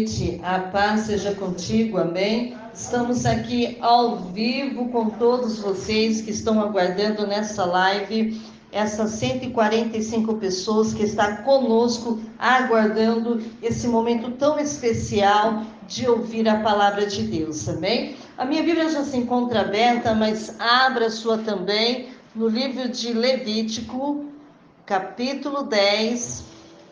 noite, a paz seja contigo, amém? Estamos aqui ao vivo com todos vocês que estão aguardando nessa live, essas 145 pessoas que estão conosco, aguardando esse momento tão especial de ouvir a palavra de Deus, amém? A minha Bíblia já se encontra aberta, mas abra a sua também, no livro de Levítico, capítulo 10,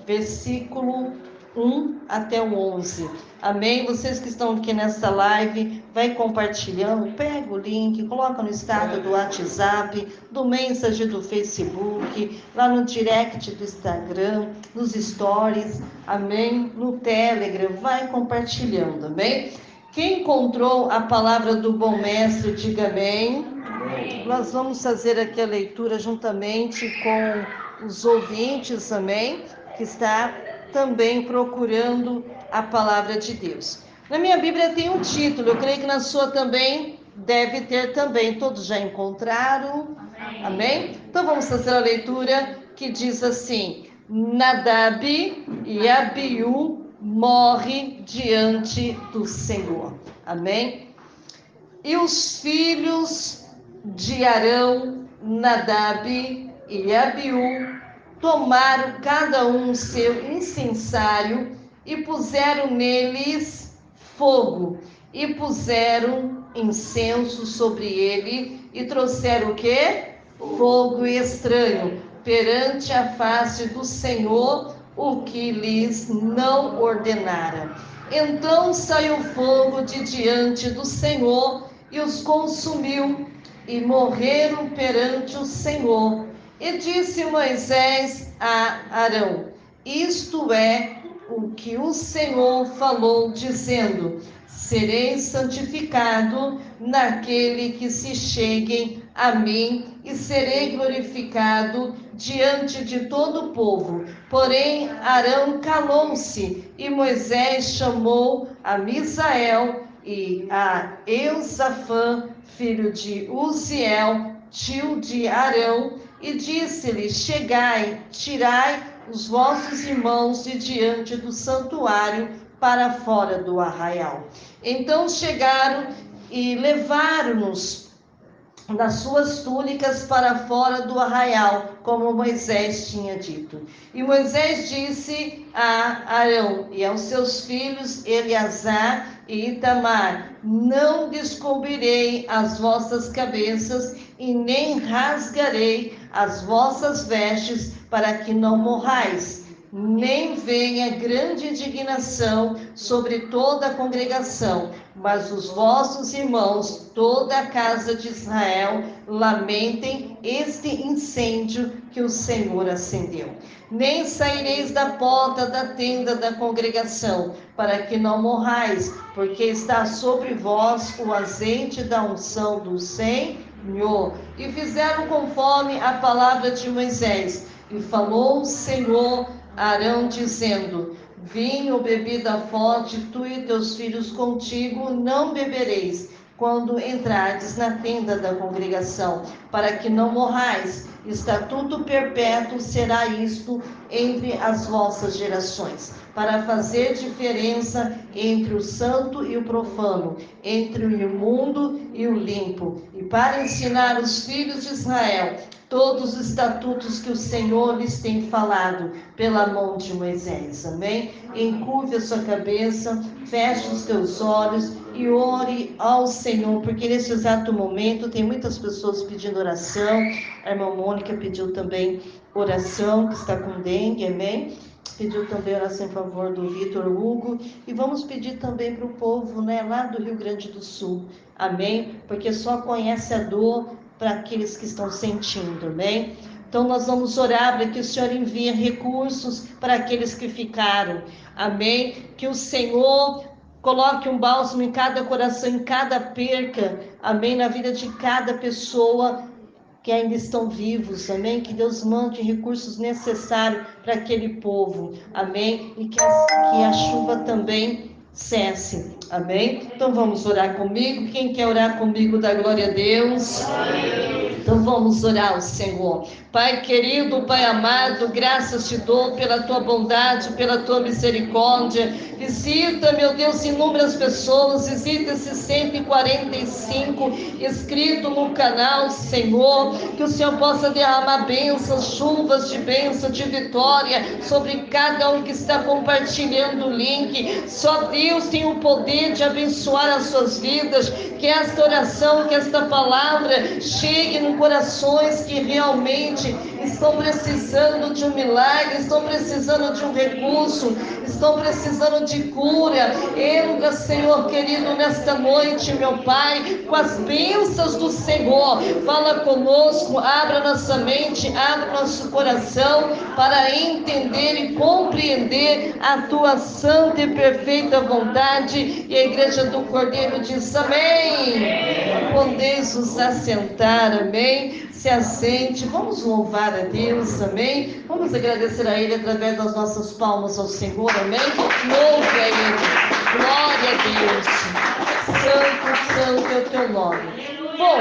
versículo 1 até o 11. Amém? Vocês que estão aqui nessa live, vai compartilhando, pega o link, coloca no status do WhatsApp, do Messenger do Facebook, lá no direct do Instagram, nos stories, amém? No Telegram, vai compartilhando, amém? Quem encontrou a palavra do bom mestre, diga amém. Nós vamos fazer aqui a leitura juntamente com os ouvintes, amém? Que está também procurando a palavra de Deus. Na minha Bíblia tem um título, eu creio que na sua também deve ter também. Todos já encontraram? Amém? Então vamos fazer a leitura que diz assim: Nadab e Abiú morre diante do Senhor. Amém? E os filhos de Arão, Nadab e Abiú, tomaram cada um seu incensário e puseram neles fogo, e puseram incenso sobre ele, e trouxeram o quê? Fogo estranho, perante a face do Senhor, o que lhes não ordenara. Então saiu fogo de diante do Senhor, e os consumiu, e morreram perante o Senhor. E disse Moisés a Arão: isto é o que o Senhor falou, dizendo: serei santificado naquele que se cheguem a mim, e serei glorificado diante de todo o povo. Porém Arão calou-se, e Moisés chamou a Misael e a Eusafã, filho de Uziel, tio de Arão, e disse-lhe: chegai, tirai os vossos irmãos de diante do santuário para fora do arraial. Então chegaram e levaram-nos nas suas túnicas para fora do arraial, como Moisés tinha dito. E Moisés disse a Arão e aos seus filhos Eleazar e Itamar: não descobrirei as vossas cabeças e nem rasgarei as vossas vestes, para que não morrais, nem venha grande indignação sobre toda a congregação, mas os vossos irmãos, toda a casa de Israel, lamentem este incêndio que o Senhor acendeu. Nem saireis da porta da tenda da congregação, para que não morrais, porque está sobre vós o azeite da unção do Senhor. E fizeram conforme a palavra de Moisés. E falou o Senhor a Arão, dizendo: vinho, bebida forte, tu e teus filhos contigo não bebereis, quando entrardes na tenda da congregação, para que não morrais. Estatuto perpétuo será isto entre as vossas gerações, para fazer diferença entre o santo e o profano, entre o imundo e o limpo, e para ensinar os filhos de Israel todos os estatutos que o Senhor lhes tem falado pela mão de Moisés. Amém? Encurve a sua cabeça, feche os teus olhos e ore ao Senhor, porque nesse exato momento tem muitas pessoas pedindo oração. A irmã Mônica pediu também oração, que está com dengue, amém? Pediu também oração em favor do Vitor Hugo, e vamos pedir também para o povo, lá do Rio Grande do Sul, amém? Porque só conhece a dor para aqueles que estão sentindo, amém? Então nós vamos orar para que o Senhor envie recursos para aqueles que ficaram, amém? Que o Senhor coloque um bálsamo em cada coração, em cada perca, amém? Na vida de cada pessoa que ainda estão vivos, amém? Que Deus mande recursos necessários para aquele povo, amém? E que a chuva também cesse, amém? Então vamos orar comigo. Quem quer orar comigo, dá glória a Deus. Amém. Então vamos orar ao Senhor. Pai querido, Pai amado, graças te dou pela tua bondade, pela tua misericórdia. Visita, meu Deus, inúmeras pessoas, visita esses 145 inscritos no canal, Senhor, que o Senhor possa derramar bênçãos, chuvas de bênção, de vitória sobre cada um que está compartilhando o link. Só Deus tem o poder de abençoar as suas vidas. Que esta oração, que esta palavra chegue no corações que realmente estão precisando de um milagre, estão precisando de um recurso, estão precisando de cura. Entra, Senhor querido, nesta noite, meu Pai, com as bênçãos do Senhor. Fala conosco, abra nossa mente, abra nosso coração para entender e compreender a tua santa e perfeita vontade. E a igreja do Cordeiro diz amém. Podeis nos assentar, amém. Se assente, vamos louvar a Deus, amém. Vamos agradecer a Ele através das nossas palmas ao Senhor, amém. Louve a Ele, glória a Deus. Santo, santo é o teu nome. Bom,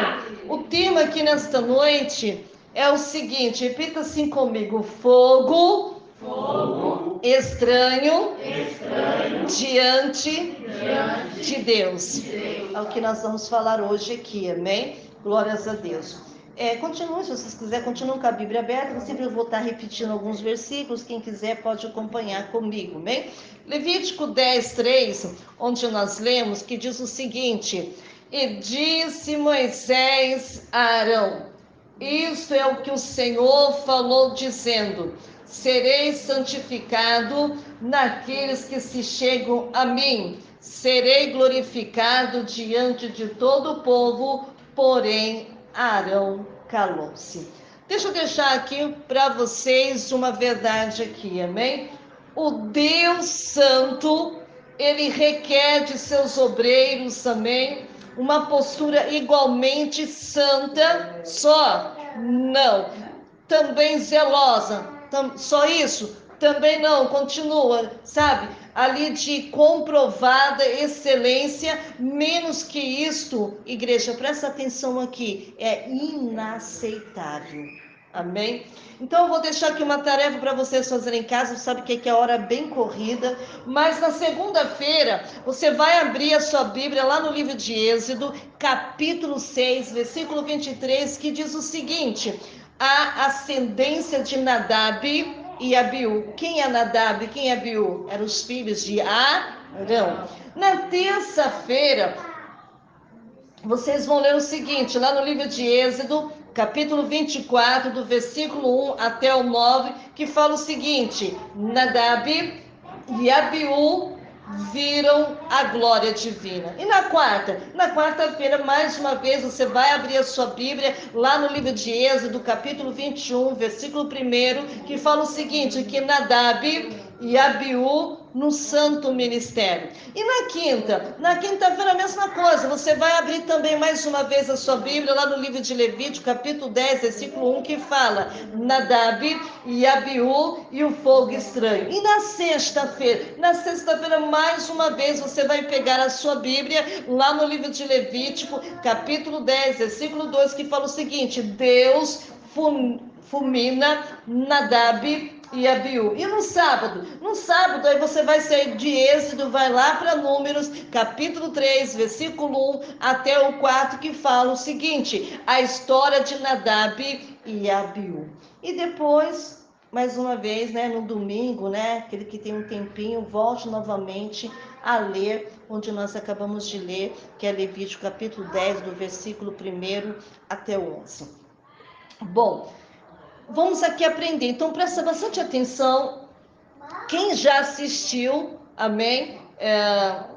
o tema aqui nesta noite é o seguinte, repita assim comigo: fogo, estranho, diante de Deus. É o que nós vamos falar hoje aqui, amém? Glórias a Deus. Continue, se vocês quiserem, continuem com a Bíblia aberta. Eu sempre vou estar repetindo alguns versículos. Quem quiser pode acompanhar comigo, amém? Levítico 10:3, onde nós lemos, que diz o seguinte: e disse Moisés a Arão, isto é o que o Senhor falou, dizendo: serei santificado naqueles que se chegam a mim, serei glorificado diante de todo o povo. Porém Arão calou-se. Deixa eu deixar aqui para vocês uma verdade aqui, amém? O Deus Santo, Ele requer de seus obreiros, amém, uma postura igualmente santa, só? Não. Também zelosa, só isso? Também não, continua, sabe? Ali de comprovada excelência, menos que isto, igreja, presta atenção aqui, é inaceitável. Amém? Então eu vou deixar aqui uma tarefa para vocês fazerem em casa. Sabe que é hora bem corrida, mas na segunda-feira você vai abrir a sua Bíblia lá no livro de Êxodo, capítulo 6, versículo 23, que diz o seguinte: a ascendência de Nadab e Abiú. Quem é Nadab? Quem é Abiú? Eram os filhos de Arão. Na terça-feira, vocês vão ler o seguinte, lá no livro de Êxodo, capítulo 24, do versículo 1 até o 9, que fala o seguinte: Nadab e Abiú viram a glória divina. E na quarta-feira, mais uma vez, você vai abrir a sua Bíblia lá no livro de Êxodo, capítulo 21, versículo 1, que fala o seguinte, que Nadab e Abiú no santo ministério. E na quinta-feira a mesma coisa, você vai abrir também mais uma vez a sua Bíblia lá no livro de Levítico, capítulo 10, versículo 1, que fala Nadab e Abiú e o fogo estranho. E na sexta-feira mais uma vez você vai pegar a sua Bíblia lá no livro de Levítico, capítulo 10, versículo 2, que fala o seguinte: Deus fulmina Nadab e Abiú. E no sábado aí você vai sair de Êxodo, vai lá para Números, capítulo 3, versículo 1 até o 4, que fala o seguinte: a história de Nadab e Abiú. E depois, mais uma vez, né, no domingo, né, aquele que tem um tempinho, volte novamente a ler, onde nós acabamos de ler, que é Levítico capítulo 10, do versículo 1 até o 11. Bom, vamos aqui aprender, então presta bastante atenção. Quem já assistiu, amém,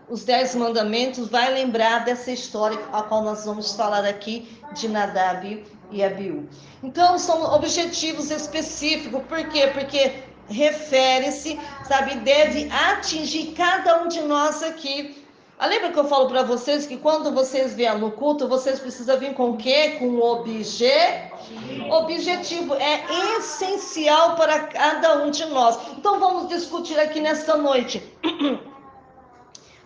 os 10 mandamentos, vai lembrar dessa história a qual nós vamos falar aqui de Nadab e Abiú. Então são objetivos específicos, por quê? Porque refere-se, sabe, deve atingir cada um de nós aqui. Lembra que eu falo para vocês que quando vocês vierem no culto, vocês precisam vir com o quê? Com o objetivo. É essencial para cada um de nós. Então vamos discutir aqui nesta noite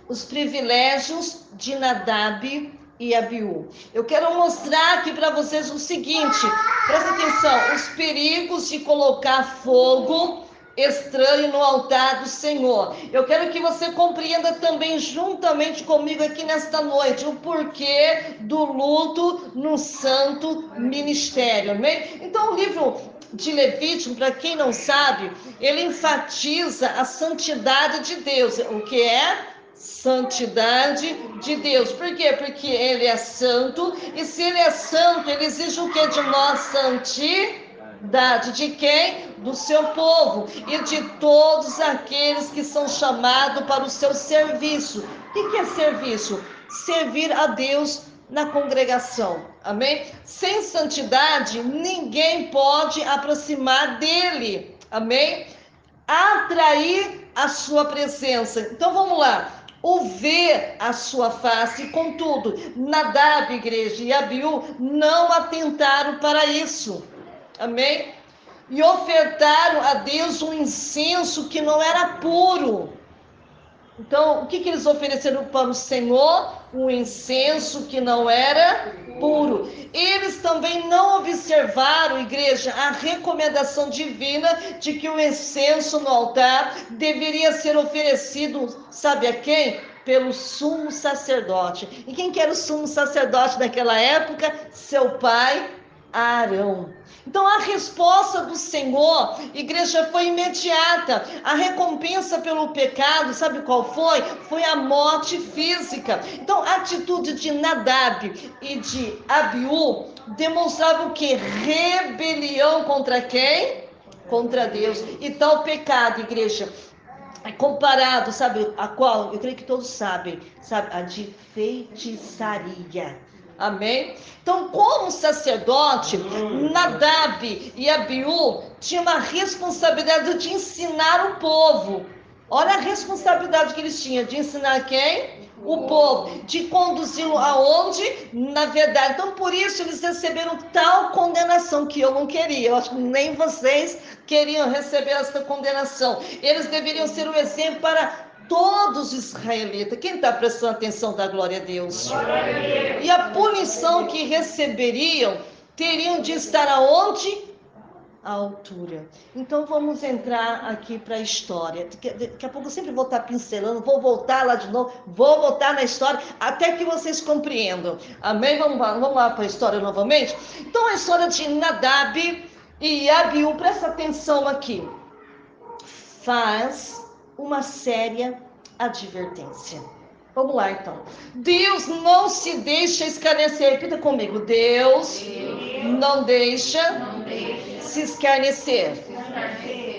os privilégios de Nadab e Abiú. Eu quero mostrar aqui para vocês o seguinte, presta atenção, os perigos de colocar fogo estranho no altar do Senhor. Eu quero que você compreenda também juntamente comigo aqui nesta noite o porquê do luto no santo ministério, amém? Então o livro de Levítico, para quem não sabe, ele enfatiza a santidade de Deus. O que é? Santidade de Deus. Por quê? Porque ele é santo, e se ele é santo, ele exige o que de nós? Santidade. De quem? Do seu povo e de todos aqueles que são chamados para o seu serviço. O que é serviço? Servir a Deus na congregação, amém? Sem santidade, ninguém pode aproximar dele, amém? Atrair a sua presença. Então vamos lá. O ver a sua face, contudo, Nadab, igreja, e Abiú não atentaram para isso, amém? E ofertaram a Deus um incenso que não era puro. Então, o que eles ofereceram para o Senhor? Um incenso que não era puro. Eles também não observaram, igreja, a recomendação divina de que o incenso no altar deveria ser oferecido, sabe a quem? Pelo sumo sacerdote. E quem que era o sumo sacerdote naquela época? Seu pai, Arão. Então a resposta do Senhor, igreja, foi imediata. A recompensa pelo pecado, sabe qual foi? Foi a morte física. Então a atitude de Nadab e de Abiú demonstrava o que? Rebelião contra quem? Contra Deus. E tal pecado, igreja, é comparado, sabe a qual? Eu creio que todos sabem, sabe? A de feitiçaria. Amém? Então, como sacerdote, Nadab e Abiú tinham uma responsabilidade de ensinar o povo. Olha a responsabilidade que eles tinham, de ensinar quem? O povo, de conduzi-lo aonde? Na verdade. Então, por isso, eles receberam tal condenação que eu não queria. Eu acho que nem vocês queriam receber essa condenação. Eles deveriam ser um exemplo para todos os israelitas. Quem está prestando atenção, da glória a Deus? Glória a Deus. E a punição que receberiam, teriam de estar aonde? À altura. Então vamos entrar aqui para a história. Daqui a pouco eu sempre vou estar pincelando, vou voltar lá de novo, vou voltar na história, até que vocês compreendam. Amém? Vamos lá para a história novamente? Então a história de Nadab e Abiú, presta atenção aqui. Faz uma séria advertência. Vamos lá, então. Deus não se deixa escarnecer. Repita comigo. Deus não deixa se escarnecer.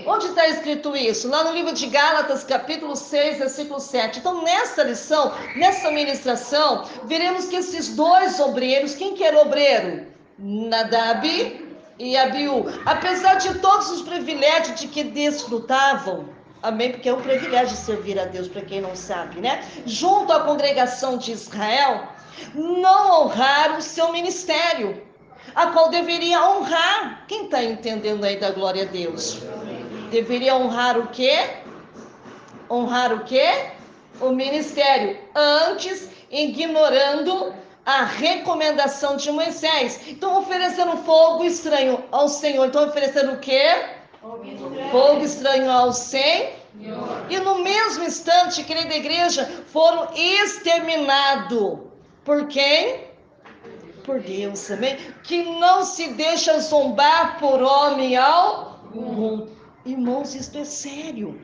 Onde está escrito isso? Lá no livro de Gálatas, capítulo 6, versículo 7. Então, nessa lição, nessa ministração, veremos que esses dois obreiros, quem que era obreiro? Nadab e Abiú. Apesar de todos os privilégios de que desfrutavam, amém? Porque é um privilégio servir a Deus, para quem não sabe, né? Junto à congregação de Israel, não honraram o seu ministério, a qual deveria honrar. Quem está entendendo aí, da glória a Deus? Deveria honrar o quê? Honrar o quê? O ministério. Antes, ignorando a recomendação de Moisés. Então, oferecendo fogo estranho ao Senhor. Então, oferecendo o quê? Fogo estranho ao Senhor. E no mesmo instante, querida igreja, foram exterminados. Por quem? Por Deus, amém? Que não se deixa zombar por homem algum. Irmãos, isso é sério.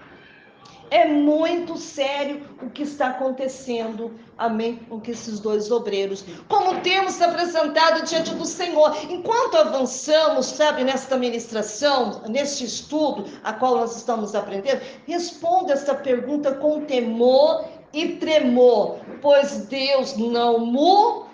É muito sério o que está acontecendo, amém, com esses dois obreiros. Como temos apresentado diante do Senhor. Enquanto avançamos, sabe, nesta ministração, neste estudo, a qual nós estamos aprendendo, responda essa pergunta com temor e tremor, pois Deus não mudou.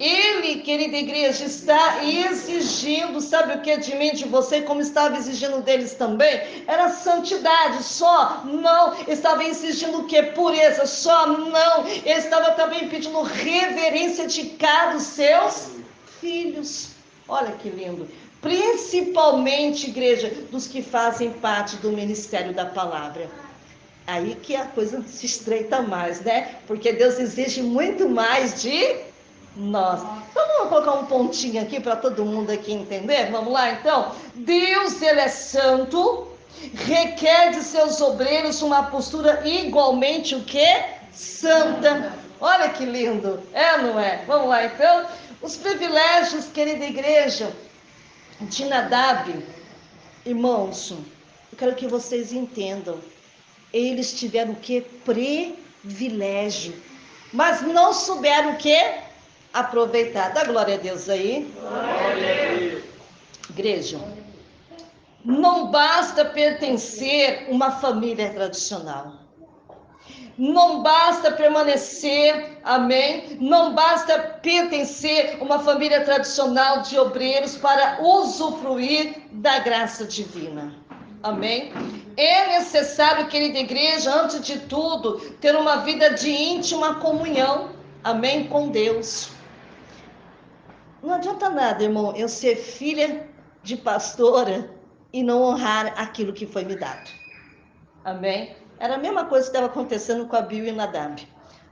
Ele, querida igreja, está exigindo, sabe o que de mim, de você, como estava exigindo deles também? Era santidade, só não. Estava exigindo o que? Pureza, só não. Ele estava também pedindo reverência de cada dos seus filhos. Olha que lindo. Principalmente, igreja, dos que fazem parte do ministério da palavra. Aí que a coisa se estreita mais, né? Porque Deus exige muito mais de nós. Então vamos colocar um pontinho aqui para todo mundo aqui entender? Vamos lá então? Deus, ele é santo, requer de seus obreiros uma postura igualmente o quê? Santa. Olha que lindo, é ou não é? Vamos lá então? Os privilégios, querida igreja, de Nadab, irmãos, eu quero que vocês entendam. Eles tiveram o que? Privilégio. Mas não souberam o que? Aproveitar. Dá glória a Deus aí. Glória a Deus. Igreja, não basta pertencer a uma família tradicional. Não basta permanecer, amém? Não basta pertencer a uma família tradicional de obreiros para usufruir da graça divina. Amém? É necessário, querida igreja, antes de tudo, ter uma vida de íntima comunhão, amém, com Deus. Não adianta nada, irmão, eu ser filha de pastora e não honrar aquilo que foi me dado. Amém? Era a mesma coisa que estava acontecendo com Abiú e Nadab.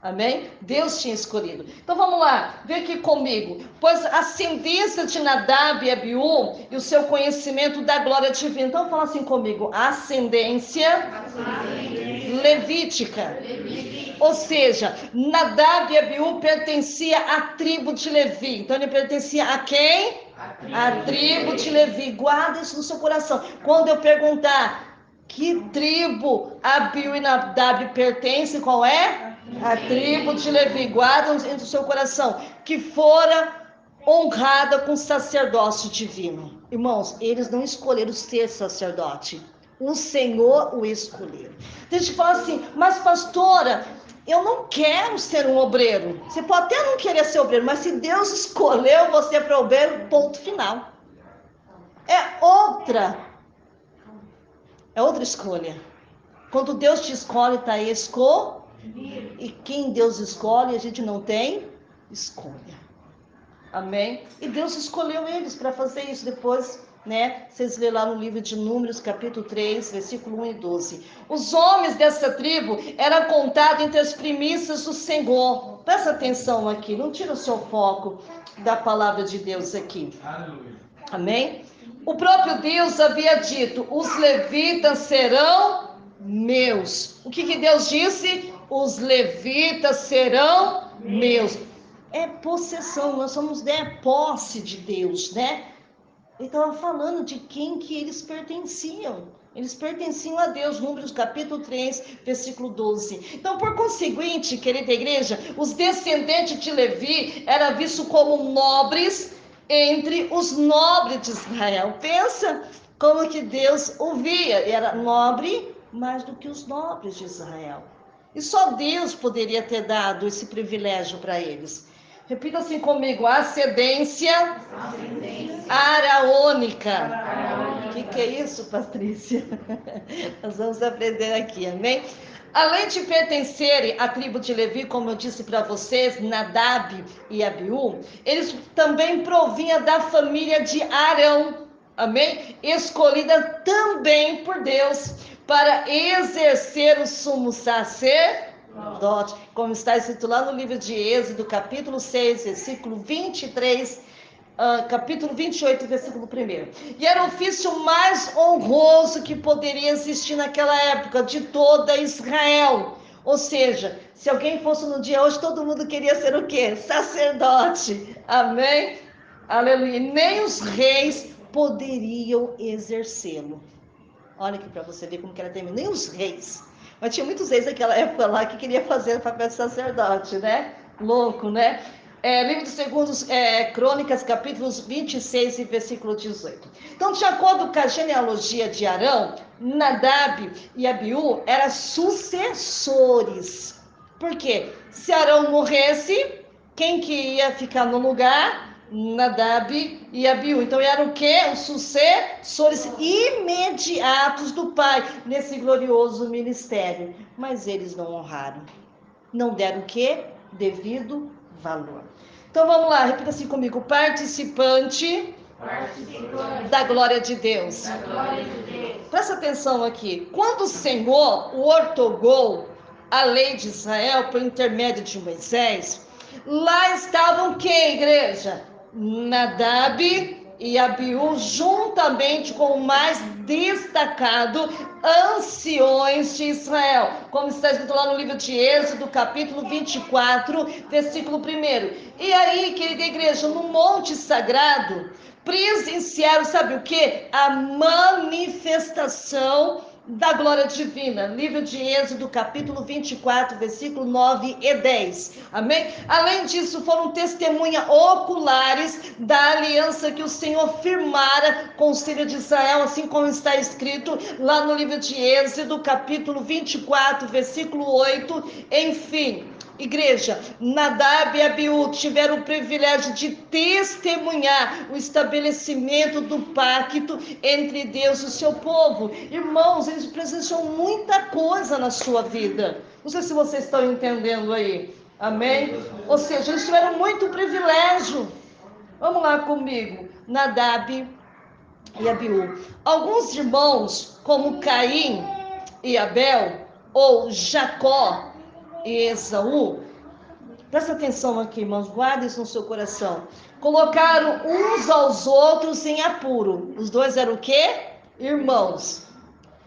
Amém? Deus tinha escolhido. Então vamos lá, vem aqui comigo. Pois a ascendência de Nadab e Abiú e o seu conhecimento da glória divina. Então fala assim comigo: ascendência levítica. Ou seja, Nadab e Abiú pertencia à tribo de Levi. Então ele pertencia a quem? A tribo de Levi. Guarda isso no seu coração. Quando eu perguntar que tribo Abiú e Nadab pertencem, qual é? A tribo de Levi. Guarda dentro do seu coração. Que fora honrada com sacerdócio divino. Irmãos, eles não escolheram ser sacerdote. O Senhor o escolheu. Tem gente que fala assim, mas pastora, eu não quero ser um obreiro. Você pode até não querer ser obreiro, mas se Deus escolheu você para obreiro, ponto final. É outra escolha. Quando Deus te escolhe, está escolhido. E quem Deus escolhe, a gente não tem escolha. Amém? E Deus escolheu eles para fazer isso depois, né? Vocês lêem lá no livro de Números, capítulo 3, versículo 1 e 12. Os homens dessa tribo eram contados entre as primícias do Senhor. Presta atenção aqui, não tira o seu foco da palavra de Deus aqui. Aleluia. Amém? O próprio Deus havia dito, os levitas serão meus. O que Deus disse? Os levitas serão meus. É possessão, nós somos posse de Deus, né? Ele estava falando de quem que eles pertenciam. Eles pertenciam a Deus, Números capítulo 3, versículo 12. Então, por conseguinte, querida igreja, os descendentes de Levi eram vistos como nobres entre os nobres de Israel. Pensa como que Deus o via. Era nobre mais do que os nobres de Israel. E só Deus poderia ter dado esse privilégio para eles. Repita assim comigo: ascendência araônica. O que é isso, Patrícia? Nós vamos aprender aqui, amém? Além de pertencerem à tribo de Levi, como eu disse para vocês, Nadab e Abiú, eles também provinham da família de Arão, amém? Escolhida também por Deus para exercer o sumo sacerdote, como está escrito lá no livro de Êxodo, capítulo 6, versículo 23, capítulo 28, versículo 1. E era o ofício mais honroso que poderia existir naquela época, de toda Israel. Ou seja, se alguém fosse no dia hoje, todo mundo queria ser o quê? Sacerdote. Amém? Aleluia. Nem os reis poderiam exercê-lo. Olha aqui para você ver como que era terrível. Nem os reis. Mas tinha muitos reis naquela época lá que queria fazer o papel de sacerdote, né? Louco, né? Livro dos Segundos Crônicas, capítulos 26 e versículo 18. Então, de acordo com a genealogia de Arão, Nadab e Abiú eram sucessores. Por quê? Se Arão morresse, quem que ia ficar no lugar? Nadab e Abiú. Então eram o quê? Os sucessores imediatos do pai nesse glorioso ministério. Mas eles não honraram. Não deram o quê? Devido valor. Então vamos lá, repita assim comigo: participante da glória de Deus. Presta atenção aqui. Quando o Senhor ortogou a lei de Israel por intermédio de Moisés, lá estavam quem, igreja? Nadab e Abiú, juntamente com o mais destacado anciões de Israel, como está escrito lá no livro de Êxodo, capítulo 24, versículo 1. E aí, querida igreja, no Monte Sagrado, presenciaram, sabe o que? A manifestação da glória divina. Livro de Êxodo, capítulo 24, versículo 9 e 10. Amém? Além disso, foram testemunhas oculares da aliança que o Senhor firmara com os filhos de Israel, assim como está escrito lá no livro de Êxodo, capítulo 24, versículo 8. Enfim, igreja, Nadab e Abiú tiveram o privilégio de testemunhar o estabelecimento do pacto entre Deus e o seu povo. Irmãos, eles presenciam muita coisa na sua vida. Não sei se vocês estão entendendo aí. Amém? Ou seja, eles tiveram muito privilégio. Vamos lá comigo. Nadab e Abiú. Alguns irmãos, como Caim e Abel, ou Jacó e Esaú, presta atenção aqui, irmãos, guarde isso no seu coração. Colocaram uns aos outros em apuro. Os dois eram o quê? Irmãos.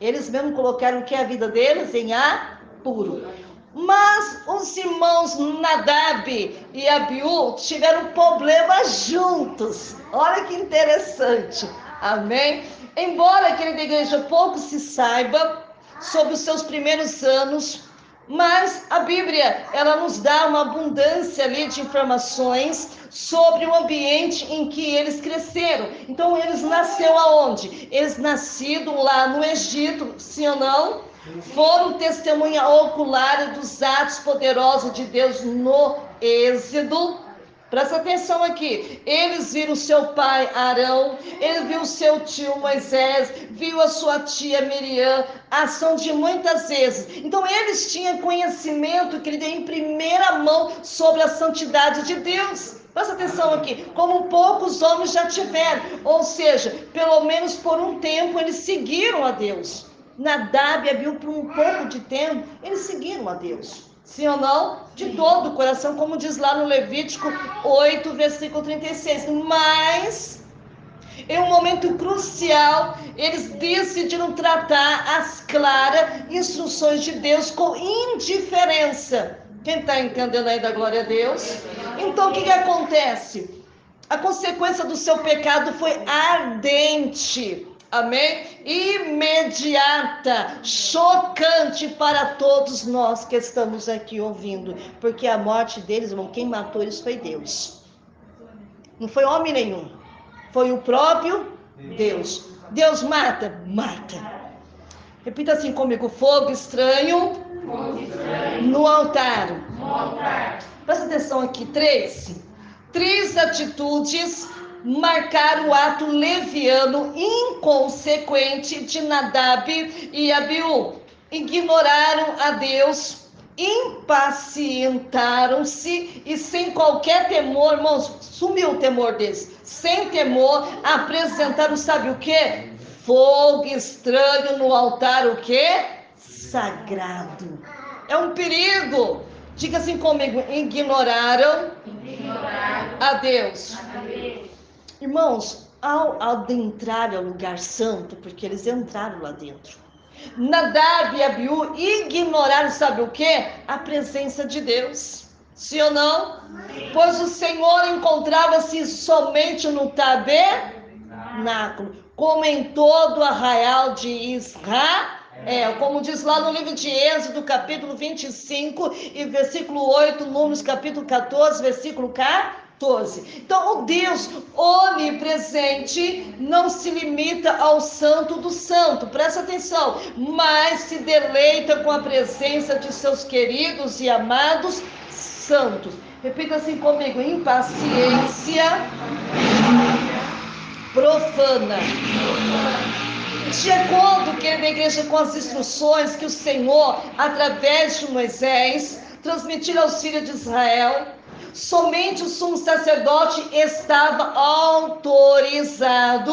Eles mesmos colocaram o que? A vida deles em apuro. Mas os irmãos Nadab e Abiú tiveram problemas juntos. Olha que interessante. Amém? Embora, querida igreja, pouco se saiba sobre os seus primeiros anos, mas a Bíblia, ela nos dá uma abundância ali de informações sobre o ambiente em que eles cresceram. Então, eles nasceram aonde? Eles nascidos lá no Egito, sim ou não? Foram testemunha ocular dos atos poderosos de Deus no Êxodo. Presta atenção aqui. Eles viram seu pai Arão, ele viu seu tio Moisés, viu a sua tia Miriam, ação de muitas vezes. Então eles tinham conhecimento, querido, em primeira mão sobre a santidade de Deus. Presta atenção aqui, como poucos homens já tiveram. Ou seja, pelo menos por um tempo eles seguiram a Deus. Nadab e Abiú, por um pouco de tempo, eles seguiram a Deus. Sim ou não? De todo o coração, como diz lá no Levítico 8, versículo 36. Mas, em um momento crucial, eles decidiram tratar as claras instruções de Deus com indiferença. Quem está entendendo aí da glória a Deus? Então, o que acontece? A consequência do seu pecado foi ardente. Amém? Imediata, chocante para todos nós que estamos aqui ouvindo. Porque a morte deles, irmão, quem matou eles foi Deus. Não foi homem nenhum. Foi o próprio Deus. Deus mata? Mata. Repita assim comigo: fogo estranho no altar. Presta atenção aqui, três atitudes marcaram o ato leviano inconsequente de Nadab e Abiú. Ignoraram a Deus, impacientaram-se e sem qualquer temor, irmãos, sumiu o temor deles. Sem temor, apresentaram, sabe o que? Fogo estranho no altar, o que? Sagrado. É um perigo. Diga assim comigo: ignoraram a Deus. Irmãos, ao adentrar ao lugar santo, porque eles entraram lá dentro, Nadab e Abiú ignoraram, sabe o que? A presença de Deus. Sim ou não? Pois o Senhor encontrava-se somente no tabernáculo, como em todo o arraial de Israel. Como diz lá no livro de Êxodo, capítulo 25 e versículo 8, Números capítulo 14, versículo 14. Então, o Deus onipresente não se limita ao santo do santo, presta atenção, mas se deleita com a presença de seus queridos e amados santos. Repita assim comigo: impaciência profana. De acordo, querida igreja, com as instruções que o Senhor, através de Moisés, transmitiu aos filhos de Israel, somente o sumo sacerdote estava autorizado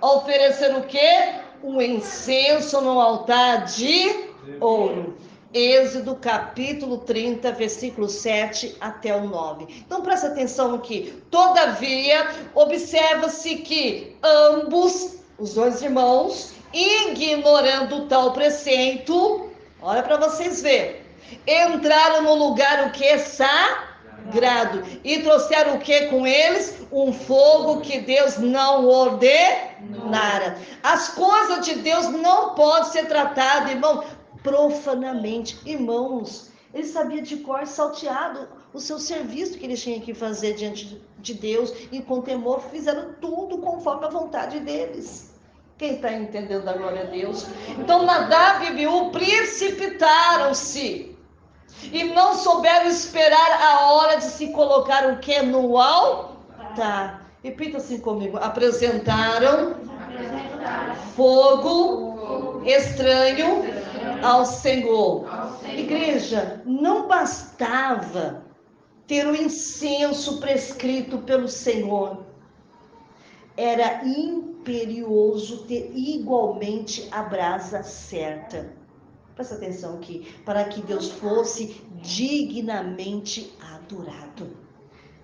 a oferecer o quê? Um incenso no altar de ouro. Êxodo capítulo 30, versículo 7 até o 9. Então presta atenção aqui. Todavia, observa-se que ambos, os dois irmãos, ignorando tal preceito, olha para vocês verem, entraram no lugar o que? Sagrado. E trouxeram o que com eles? Um fogo que Deus não ordenara. As coisas de Deus não podem ser tratadas, irmão, profanamente. Irmãos, ele sabia de cor salteado o seu serviço que eles tinham que fazer diante de Deus, e com temor fizeram tudo conforme a vontade deles. Quem está entendendo a glória a Deus? Então Nadab e Abiú precipitaram-se e não souberam esperar a hora de se colocar o que no altar. Repita assim comigo: apresentaram fogo estranho ao Senhor. Igreja, não bastava ter o incenso prescrito pelo Senhor, era imperioso ter igualmente a brasa certa. Presta atenção aqui, para que Deus fosse dignamente adorado.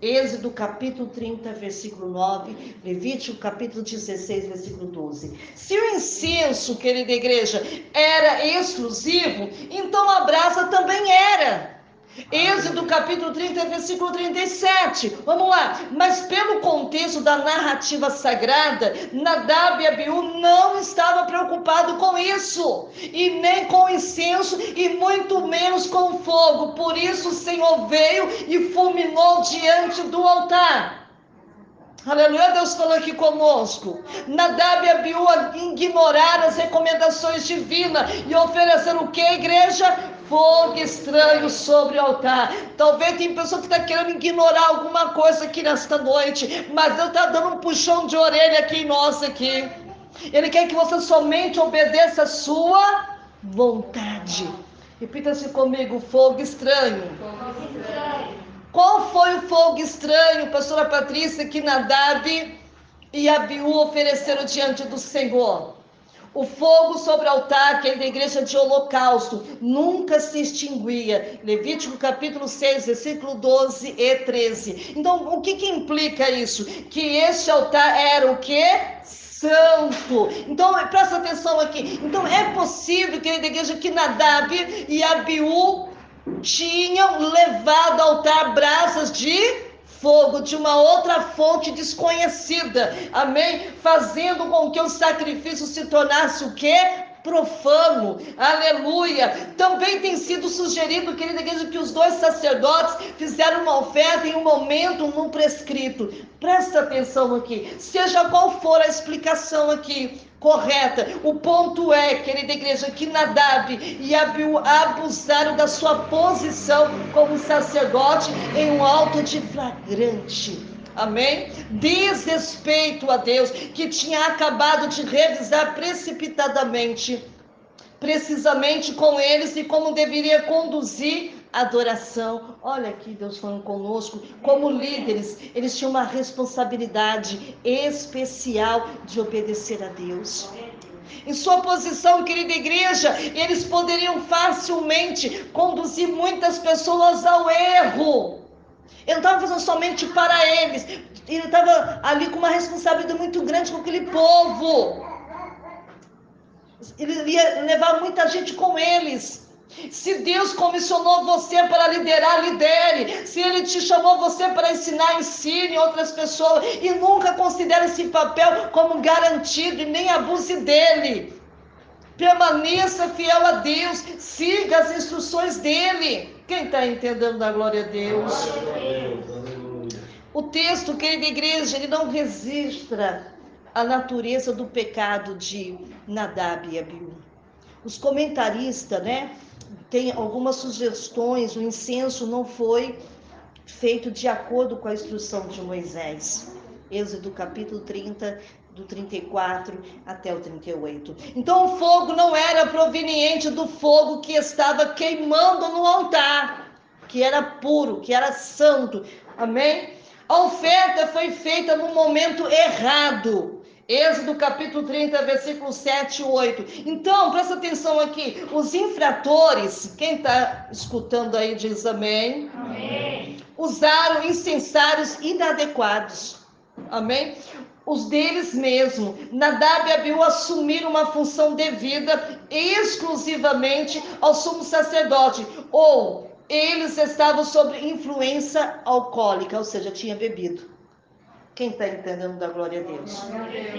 Êxodo capítulo 30, versículo 9, Levítico capítulo 16, versículo 12. Se o incenso, querida igreja, era exclusivo, então a brasa também era. Êxodo capítulo 30, versículo 37. Vamos lá. Mas pelo contexto da narrativa sagrada, Nadab e Abiú não estavam preocupados com isso, e nem com o incenso, e muito menos com o fogo. Por isso o Senhor veio e fulminou diante do altar. Aleluia, Deus falou aqui conosco. Nadab e Abiú ignoraram as recomendações divinas e ofereceram o que, igreja? Fogo estranho sobre o altar. Talvez tem pessoa que está querendo ignorar alguma coisa aqui nesta noite, mas Deus está dando um puxão de orelha aqui em nós aqui. Ele quer que você somente obedeça a sua vontade. Repita-se comigo: fogo estranho. Fogo estranho. Qual foi o fogo estranho, pastora Patrícia, que Nadab e Abiú ofereceram diante do Senhor? O fogo sobre o altar, que é da igreja de holocausto, nunca se extinguia. Levítico capítulo 6, versículo 12 e 13. Então, o que implica isso? Que este altar era o quê? Santo. Então, presta atenção aqui. Então, é possível, querida igreja, que Nadab e Abiú tinham levado ao altar brasas de fogo de uma outra fonte desconhecida, amém? Fazendo com que o sacrifício se tornasse o quê? Profano, aleluia. Também tem sido sugerido, querida igreja, que os dois sacerdotes fizeram uma oferta em um momento não prescrito. Presta atenção aqui, seja qual for a explicação aqui correta, o ponto é, querida igreja, que Nadab e Abiú abusaram da sua posição como sacerdote em um auto de flagrante, amém? Desrespeito a Deus, que tinha acabado de revisar precipitadamente, precisamente com eles, e como deveria conduzir a adoração. Olha aqui Deus falando conosco, como líderes, eles tinham uma responsabilidade especial de obedecer a Deus. Em sua posição, querida igreja, eles poderiam facilmente conduzir muitas pessoas ao erro. Ele não estava fazendo somente para eles, ele estava ali com uma responsabilidade muito grande com aquele povo. Ele ia levar muita gente com eles. Se Deus comissionou você para liderar, lidere. Se Ele te chamou você para ensinar, ensine outras pessoas. E nunca considere esse papel como garantido e nem abuse dele. Permaneça fiel a Deus. Siga as instruções dele. Quem está entendendo da glória a Deus? O texto, querida igreja, ele não registra a natureza do pecado de Nadab e Abiú. Os comentaristas, tem algumas sugestões. O incenso não foi feito de acordo com a instrução de Moisés. Êxodo capítulo 30, do 34 até o 38. Então o fogo não era proveniente do fogo que estava queimando no altar, que era puro, que era santo. Amém? A oferta foi feita no momento errado. Êxodo capítulo 30, versículo 7 e 8. Então, presta atenção aqui. Os infratores, quem está escutando aí diz amém. Amém. Usaram incensários inadequados. Amém? Os deles mesmo. Nadab e Abiú assumiram uma função devida exclusivamente ao sumo sacerdote. Ou eles estavam sob influência alcoólica, ou seja, tinha bebido. Quem está entendendo da glória a Deus?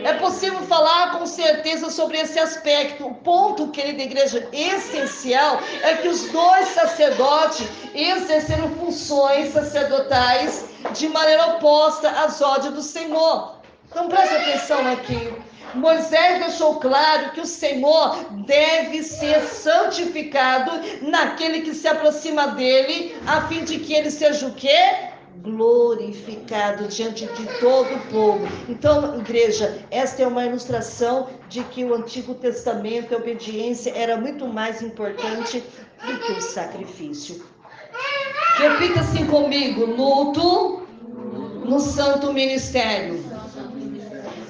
É possível falar com certeza sobre esse aspecto. O ponto, querida igreja, essencial é que os dois sacerdotes exerceram funções sacerdotais de maneira oposta às ordens do Senhor. Então preste atenção aqui. Moisés deixou claro que o Senhor deve ser santificado naquele que se aproxima dele, a fim de que ele seja o quê? Glorificado diante de todo o povo. Então, igreja, esta é uma ilustração de que o Antigo Testamento, a obediência era muito mais importante do que o sacrifício. Repita assim comigo: luto no santo ministério.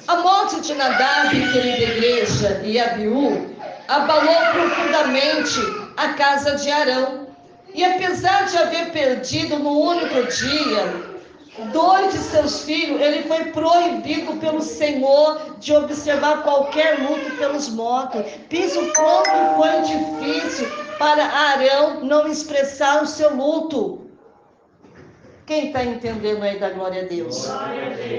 A morte de Nadab, querida igreja, e Abiú abalou profundamente a casa de Arão. E apesar de haver perdido no único dia 2 de seus filhos, ele foi proibido pelo Senhor de observar qualquer luto pelos mortos. Pensa o quanto foi difícil para Arão não expressar o seu luto. Quem está entendendo aí da glória a Deus?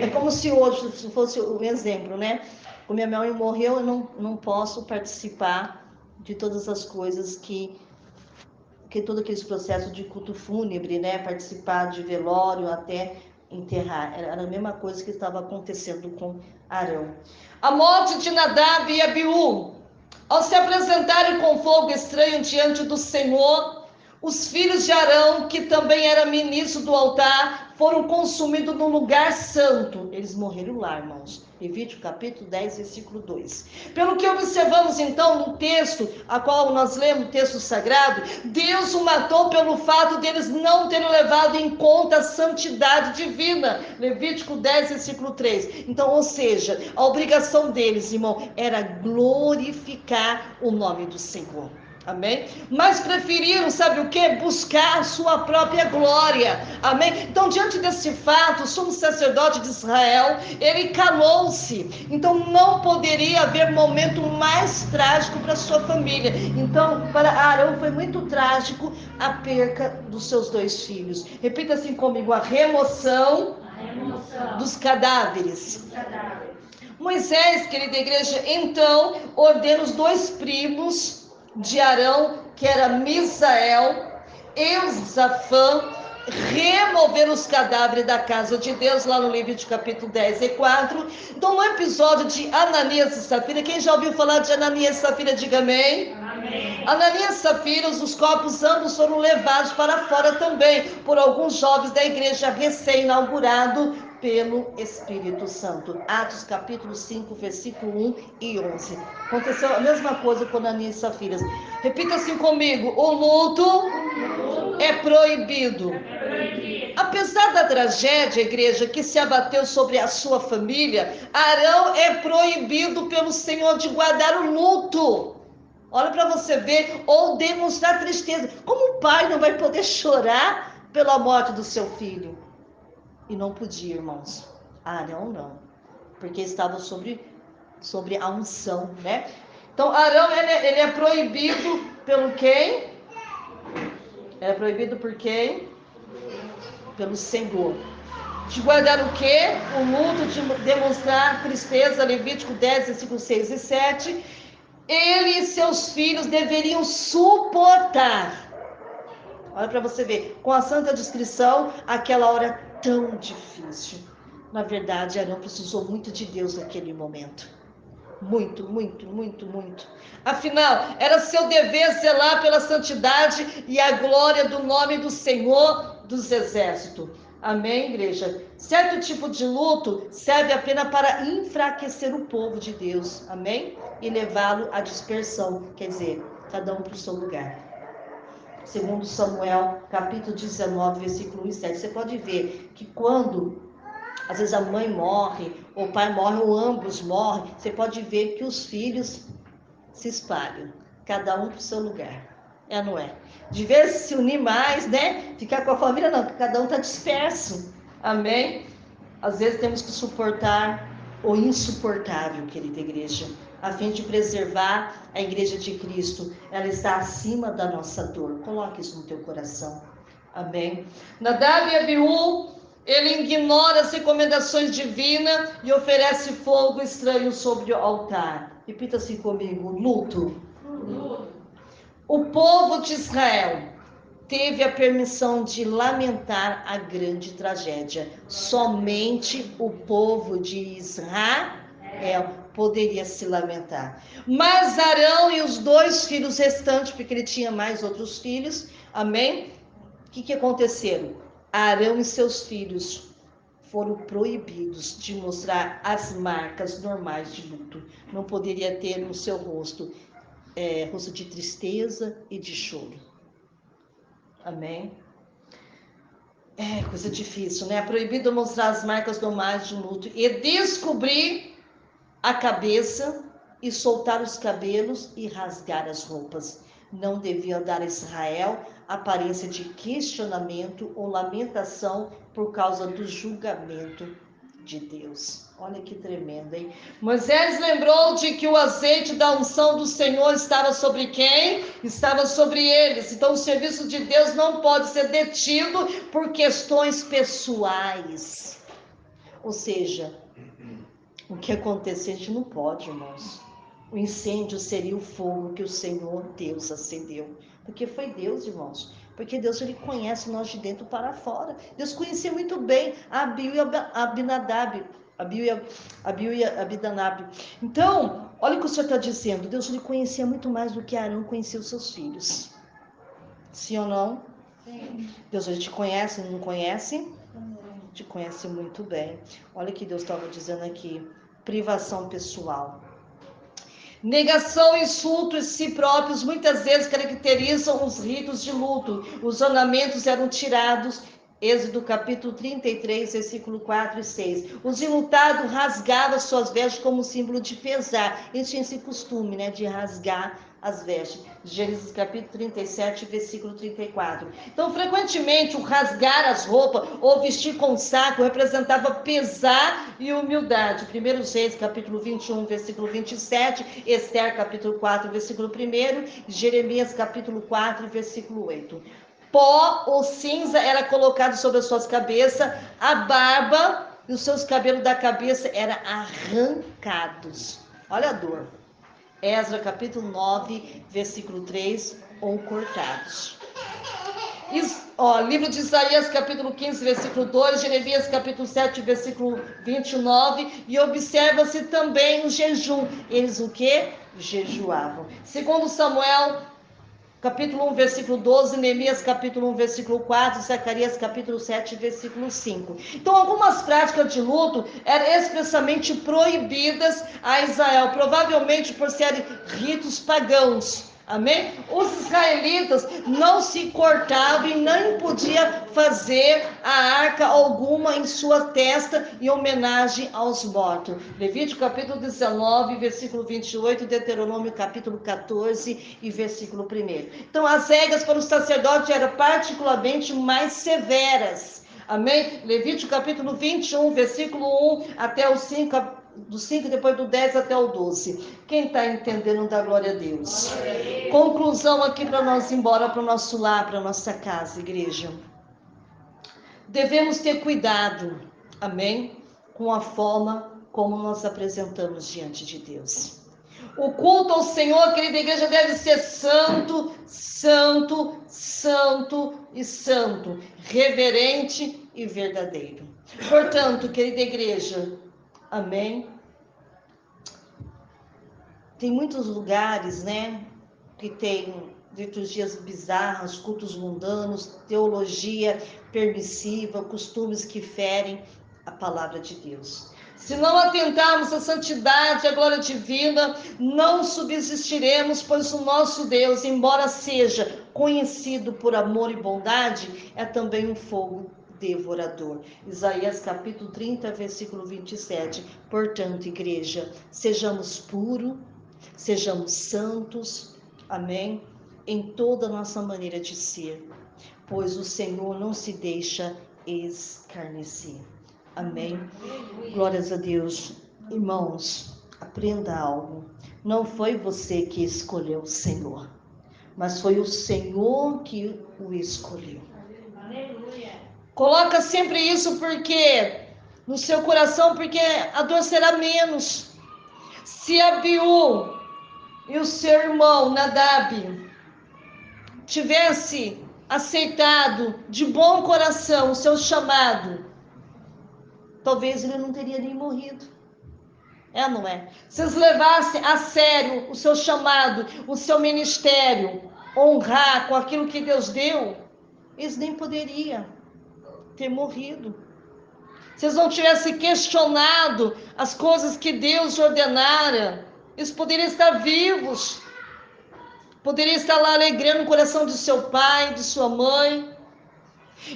É como se hoje fosse um exemplo, né? Como minha mãe morreu, eu não posso participar de todas as coisas que todo aquele processo de culto fúnebre, né? Participar de velório até enterrar. Era a mesma coisa que estava acontecendo com Arão. A morte de Nadab e Abiú, ao se apresentarem com fogo estranho diante do Senhor, os filhos de Arão, que também era ministro do altar, foram consumidos no lugar santo. Eles morreram lá, irmãos. Levítico capítulo 10, versículo 2. Pelo que observamos então no texto, a qual nós lemos, o texto sagrado, Deus o matou pelo fato deles não terem levado em conta a santidade divina. Levítico 10, versículo 3. Então, ou seja, a obrigação deles, irmão, era glorificar o nome do Senhor. Amém? Mas preferiram, sabe o que? Buscar a sua própria glória. Amém? Então, diante desse fato, o sumo sacerdote de Israel, ele calou-se. Então, não poderia haver momento mais trágico para sua família. Então, para Arão foi muito trágico a perca dos seus 2 filhos. Repita assim comigo: a remoção dos cadáveres. Moisés, querida igreja, então ordena os 2 primos de Arão, que era Misael e Zafã, remover os cadáveres da casa de Deus, lá no livro de capítulo 10 e 4. Então, no episódio de Ananias e Safira, quem já ouviu falar de Ananias e Safira, diga amém. Amém. Ananias e Safira, os corpos ambos foram levados para fora também, por alguns jovens da igreja recém-inaugurado pelo Espírito Santo. Atos capítulo 5, versículo 1 e 11. Aconteceu a mesma coisa com Ananias e Safira. Repita assim comigo: o luto é proibido. Apesar da tragédia, igreja, que se abateu sobre a sua família, Arão é proibido pelo Senhor de guardar o luto. Olha para você ver, ou demonstrar tristeza. Como o pai não vai poder chorar pela morte do seu filho? E não podia, irmãos. Arão não, porque estava sobre a unção, né? Então, Arão, ele é proibido pelo quem? É proibido por quem? Pelo Senhor. De guardar o quê? O luto, de demonstrar tristeza, Levítico 10, versículos 6 e 7. Ele e seus filhos deveriam suportar. Olha para você ver, com a santa descrição, aquela hora tão difícil. Na verdade, Arão precisou muito de Deus naquele momento. Muito, muito, muito, muito. Afinal, era seu dever zelar pela santidade e a glória do nome do Senhor dos Exércitos. Amém, igreja? Certo tipo de luto serve apenas para enfraquecer o povo de Deus. Amém? E levá-lo à dispersão. Quer dizer, cada um para o seu lugar. Segundo Samuel, capítulo 19, versículo 1 e 7. Você pode ver que quando, às vezes, a mãe morre, ou o pai morre, ou ambos morrem, você pode ver que os filhos se espalham, cada um para o seu lugar. É, não é? De vez se unir mais, né? Ficar com a família, não, porque cada um está disperso. Amém? Às vezes temos que suportar o insuportável, querida igreja, a fim de preservar a igreja de Cristo. Ela está acima da nossa dor. Coloque isso no teu coração. Amém? Nadab e Abiú, ele ignora as recomendações divinas e oferece fogo estranho sobre o altar. Repita assim comigo: luto. O povo de Israel teve a permissão de lamentar a grande tragédia. Somente o povo de Israel poderia se lamentar. Mas Arão e os 2 filhos restantes, porque ele tinha mais outros filhos, amém? O que aconteceu? Arão e seus filhos foram proibidos de mostrar as marcas normais de luto. Não poderia ter no seu rosto rosto de tristeza e de choro. Amém? É coisa difícil, né? É proibido mostrar as marcas normais de luto e descobrir a cabeça e soltar os cabelos e rasgar as roupas. Não devia dar a Israel aparência de questionamento ou lamentação por causa do julgamento de Deus. Olha que tremendo, hein? Moisés lembrou de que o azeite da unção do Senhor estava sobre quem? Estava sobre eles. Então o serviço de Deus não pode ser detido por questões pessoais. Ou seja, o que acontecer a gente não pode, irmãos. O incêndio seria o fogo que o Senhor Deus acendeu. Porque foi Deus, irmãos. Porque Deus, ele conhece nós de dentro para fora. Deus conhecia muito bem Abiú e Abinadab. Abiú e Abinadab. Então, olha o que o Senhor está dizendo. Deus, ele conhecia muito mais do que Arão conhecia os seus filhos. Sim ou não? Sim. Deus, ele te conhece, não conhece? Te conhece muito bem. Olha o que Deus estava dizendo aqui. Privação pessoal. Negação e insulto em si próprios muitas vezes caracterizam os ritos de luto. Os ornamentos eram tirados. Êxodo capítulo 33, versículo 4 e 6. Os enlutados rasgavam suas vestes como símbolo de pesar. Eles tinham esse costume, né, de rasgar as vestes. Gênesis capítulo 37, versículo 34. Então, frequentemente, o rasgar as roupas ou vestir com saco representava pesar e humildade. 1 Reis capítulo 21, versículo 27. Esther capítulo 4, versículo 1. Jeremias capítulo 4, versículo 8. Pó ou cinza era colocado sobre as suas cabeças, a barba e os seus cabelos da cabeça eram arrancados. Olha a dor. Esdras capítulo 9, versículo 3, ou cortados. Livro de Isaías capítulo 15, versículo 2, Jeremias capítulo 7, versículo 29, e observa-se também o jejum. Eles o quê? Jejuavam. Segundo Samuel capítulo 1, versículo 12, Neemias capítulo 1, versículo 4, Zacarias capítulo 7, versículo 5. Então, algumas práticas de luto eram expressamente proibidas a Israel, provavelmente por serem ritos pagãos. Amém? Os israelitas não se cortavam e nem podiam fazer a arca alguma em sua testa em homenagem aos mortos. Levítico capítulo 19, versículo 28, Deuteronômio capítulo 14 e versículo 1. Então, as regras para os sacerdotes eram particularmente mais severas. Amém? Levítico capítulo 21, versículo 1 até o 5, do 5, depois do 10 até o 12. Quem está entendendo, dá glória a Deus. Conclusão aqui para nós ir embora para o nosso lar, para a nossa casa, igreja. Devemos ter cuidado, amém? Com a forma como nós apresentamos diante de Deus. O culto ao Senhor, querida igreja, deve ser santo, santo, santo e santo, reverente e verdadeiro. Portanto, querida igreja, amém? Tem muitos lugares, né, que tem liturgias bizarras, cultos mundanos, teologia permissiva, costumes que ferem a palavra de Deus. Se não atentarmos à santidade, à glória divina, não subsistiremos, pois o nosso Deus, embora seja conhecido por amor e bondade, é também um fogo devorador. Isaías capítulo 30, versículo 27. Portanto, igreja, sejamos puros, sejamos santos, amém? Em toda a nossa maneira de ser, pois o Senhor não se deixa escarnecer. Amém? Glórias a Deus. Irmãos, aprenda algo. Não foi você que escolheu o Senhor, mas foi o Senhor que o escolheu. Aleluia. Coloca sempre isso porque no seu coração, porque a dor será menos. Se Abiú e o seu irmão Nadab tivesse aceitado de bom coração o seu chamado, talvez ele não teria nem morrido. É ou não é? Se eles levassem a sério o seu chamado, o seu ministério, honrar com aquilo que Deus deu, eles nem poderiam ter morrido. Se eles não tivessem questionado as coisas que Deus ordenara, eles poderiam estar vivos. Poderiam estar lá alegrando o coração de seu pai, de sua mãe.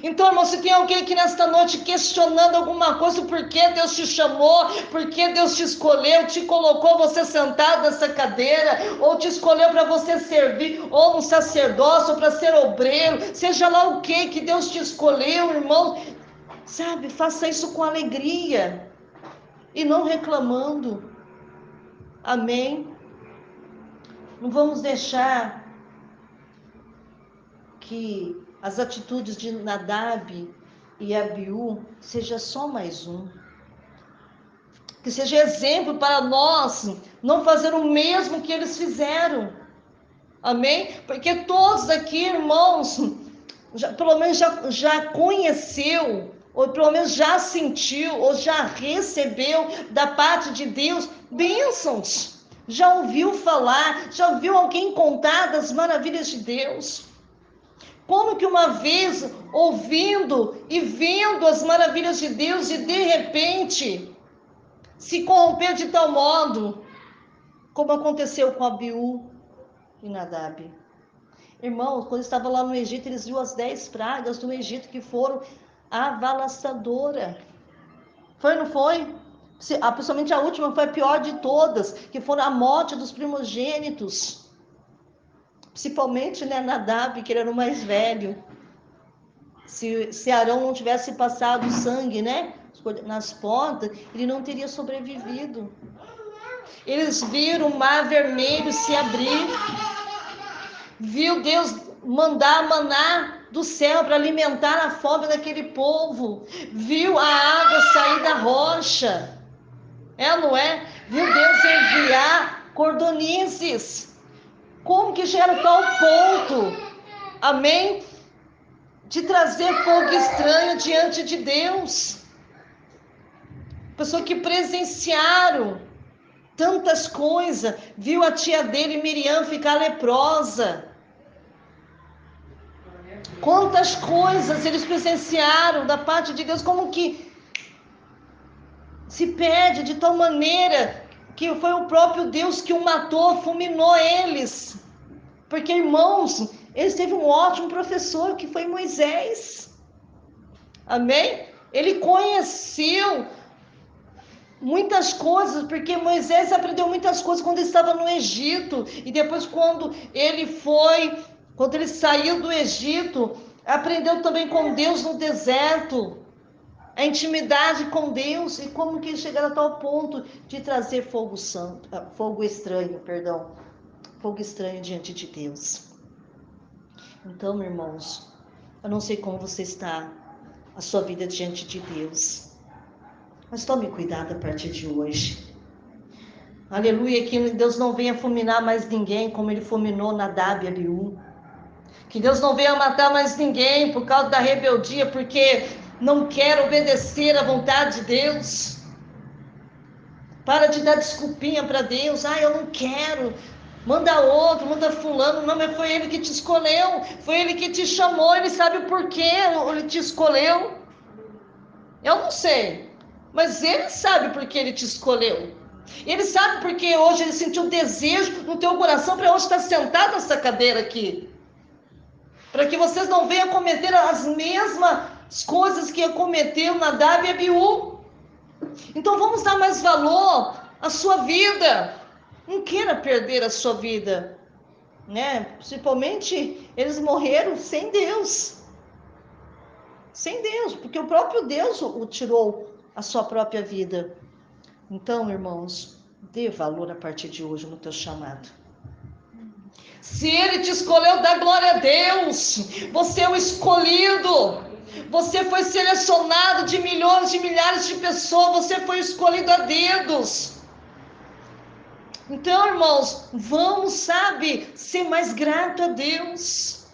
Então, irmão, se tem alguém aqui nesta noite questionando alguma coisa, por que Deus te chamou, por que Deus te escolheu, te colocou você sentado nessa cadeira, ou te escolheu para você servir, ou um sacerdócio, ou para ser obreiro, seja lá o que Deus te escolheu, irmão, sabe, faça isso com alegria e não reclamando. Amém? Não vamos deixar que as atitudes de Nadab e Abiú seja só mais um. Que seja exemplo para nós não fazer o mesmo que eles fizeram. Amém? Porque todos aqui, irmãos, pelo menos já conheceu, ou pelo menos já sentiu, ou já recebeu da parte de Deus bênçãos. Já ouviu falar, já ouviu alguém contar das maravilhas de Deus. Como que uma vez, ouvindo e vendo as maravilhas de Deus, e de repente se corrompeu de tal modo, como aconteceu com Abiú e Nadab. Irmãos, quando estavam lá no Egito, eles viram as 10 pragas do Egito, que foram avassadoras. Foi, não foi? Principalmente a última foi a pior de todas, que foram a morte dos primogênitos. Principalmente, né, Nadab, que ele era o mais velho. Se Arão não tivesse passado sangue, né, nas pontas, ele não teria sobrevivido. Eles viram o mar vermelho se abrir, viu Deus mandar maná do céu para alimentar a fome daquele povo, viu a água sair da rocha, não é? Viu Deus enviar cordonizes. Como que chega a tal ponto, amém, de trazer fogo estranho diante de Deus? Pessoas que presenciaram tantas coisas, viu a tia dele, Miriam, ficar leprosa. Quantas coisas eles presenciaram da parte de Deus, como que se perde de tal maneira que foi o próprio Deus que o matou, fulminou eles. Porque, irmãos, eles teve um ótimo professor, que foi Moisés. Amém? Ele conheceu muitas coisas, porque Moisés aprendeu muitas coisas quando estava no Egito, e depois quando ele saiu do Egito, aprendeu também com Deus no deserto, a intimidade com Deus, e como que chegaram a tal ponto de trazer fogo estranho diante de Deus. Então, irmãos, eu não sei como você está, a sua vida diante de Deus, mas tome cuidado a partir de hoje. Aleluia, que Deus não venha fulminar mais ninguém, como ele fulminou Nadab e Abiú. Que Deus não venha matar mais ninguém por causa da rebeldia, porque não quer obedecer à vontade de Deus. Para de dar desculpinha para Deus. Eu não quero. Manda outro, manda fulano. Não, mas foi ele que te escolheu. Foi ele que te chamou. Ele sabe o porquê ele te escolheu. Eu não sei. Mas ele sabe por que ele te escolheu. Ele sabe porque hoje ele sentiu desejo no teu coração para hoje estar sentado nessa cadeira aqui. para que vocês não venham cometer as mesmas coisas que cometeu Nadab e Abiú. Então vamos dar mais valor à sua vida. Não queira perder a sua vida, né? Principalmente eles morreram sem Deus. Sem Deus, porque o próprio Deus o tirou a sua própria vida. Então, irmãos, dê valor a partir de hoje no teu chamado. Se Ele te escolheu, dá glória a Deus. Você é o escolhido. Você foi selecionado de milhões, de milhares de pessoas. Você foi escolhido a dedos. Então, irmãos, vamos, ser mais grato a Deus.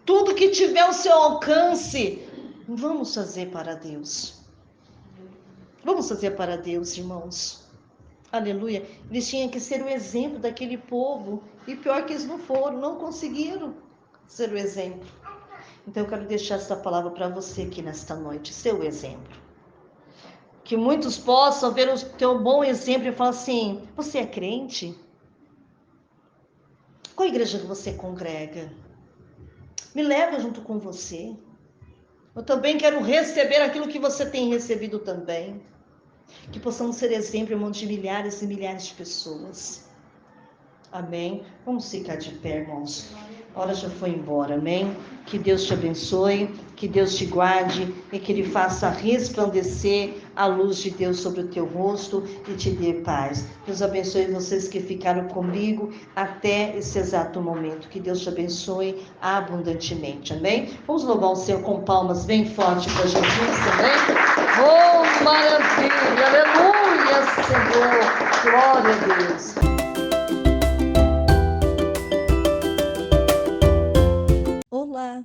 Tudo que tiver ao seu alcance, vamos fazer para Deus. Vamos fazer para Deus, irmãos. Aleluia. Eles tinham que ser o exemplo daquele povo. E pior que eles não foram, não conseguiram ser o exemplo. Então eu quero deixar essa palavra para você aqui nesta noite, seu exemplo. Que muitos possam ver o teu bom exemplo e falar assim: você é crente? Qual igreja que você congrega? Me leva junto com você. Eu também quero receber aquilo que você tem recebido também. Que possamos ser exemplo, irmão, de milhares e milhares de pessoas. Amém? Vamos ficar de pé, irmãos. A hora já foi embora, amém? Que Deus te abençoe, que Deus te guarde e que Ele faça resplandecer a luz de Deus sobre o teu rosto e te dê paz. Deus abençoe vocês que ficaram comigo até esse exato momento. Que Deus te abençoe abundantemente, amém? Vamos louvar o Senhor com palmas bem forte para Jesus, amém? Oh, maravilha, aleluia, Senhor, glória a Deus. Olá,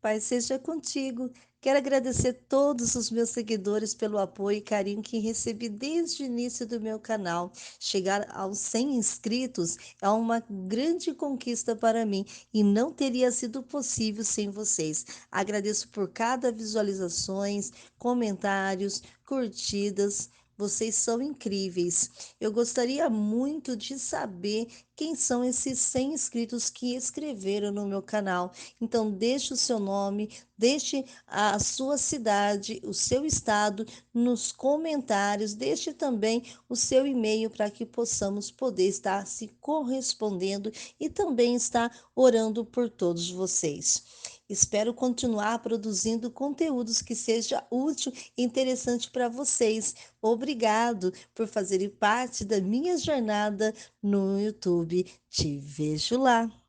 Pai seja contigo. Quero agradecer todos os meus seguidores pelo apoio e carinho que recebi desde o início do meu canal. Chegar aos 100 inscritos é uma grande conquista para mim e não teria sido possível sem vocês. Agradeço por cada visualizações, comentários, curtidas. Vocês são incríveis. Eu gostaria muito de saber quem são esses 100 inscritos que escreveram no meu canal. Então, deixe o seu nome, deixe a sua cidade, o seu estado nos comentários, deixe também o seu e-mail para que possamos poder estar se correspondendo e também estar orando por todos vocês. Espero continuar produzindo conteúdos que seja útil e interessante para vocês. Obrigado por fazerem parte da minha jornada no YouTube. Te vejo lá.